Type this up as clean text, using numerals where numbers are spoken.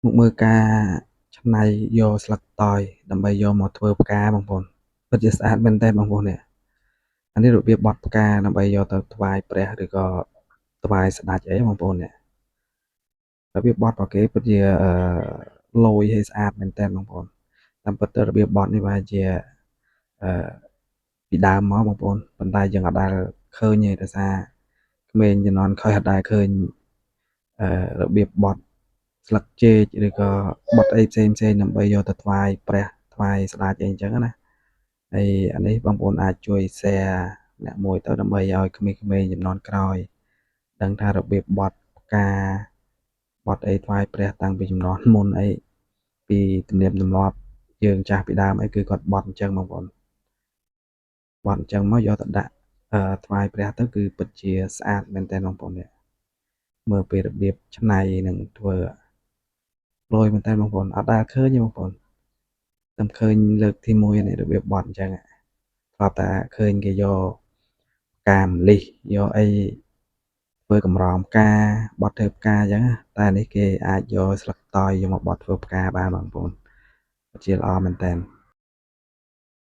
មកមើលការច្នៃយកស្លឹកតើយដើម្បីយកមកធ្វើផ្កាបងប្អូនពិតជាស្អាតមែនទែនបងប្អូននេះអានេះរបៀបបត់ផ្កាដើម្បីយកទៅថ្វាយព្រះឬក៏ថ្វាយស្ដេចអីបងប្អូននេះរបៀបបត់របស់គេពិតជាលយហើយស្អាតមែនទែនបងប្អូនតាមពិតទៅរបៀបបត់នេះប្រហែលជាអឺពីដើមមកបងប្អូនប៉ុន្តែយើងអត់ដែលឃើញទេដោយសារក្មេងជំនាន់ក្រោយអត់ដែលឃើញរបៀបបត់ស្លឹកចេកឬក៏បត់អីផ្សេងដើម្បីយកទៅថ្វាយព្រះថ្វាយស្ដេចអីអញ្ចឹងណាហើយអានេះបងប្អូនអាចជួយ share អ្នកមួយទៅដើម្បីឲ្យក្មេងៗជំនាន់ក្រោយដឹងថារបៀបបត់ផ្កាបត់អីថ្វាយព្រះតាំងពីជំនាន់មុនអីពីទំនៀមទម្លាប់យើងចាស់ពីដើមអីគឺគាត់បត់អញ្ចឹងបងប្អូនបត់អញ្ចឹងមកយកទៅដាក់ថ្វាយព្រះទៅគឺពិតជាស្អាតមែនតើបងប្អូននេះមើលពីរបៀបច្នៃនិងធ្វើលយមែនតើបងប្អូនអត់ដែលឃើញទេបងប្អូនតែឃើញលើកទី1នេះរបៀបបត់អញ្ចឹងធ្លាប់តែឃើញគេយកផ្កាម្លិះយកអីធ្វើកម្រងផ្កាបត់ធ្វើផ្កាអញ្ចឹងតែនេះគេអាចយកស្លឹកតើយយកមកបត់ធ្វើផ្កាបានបងប្អូនពិតជាល្អមែនតើ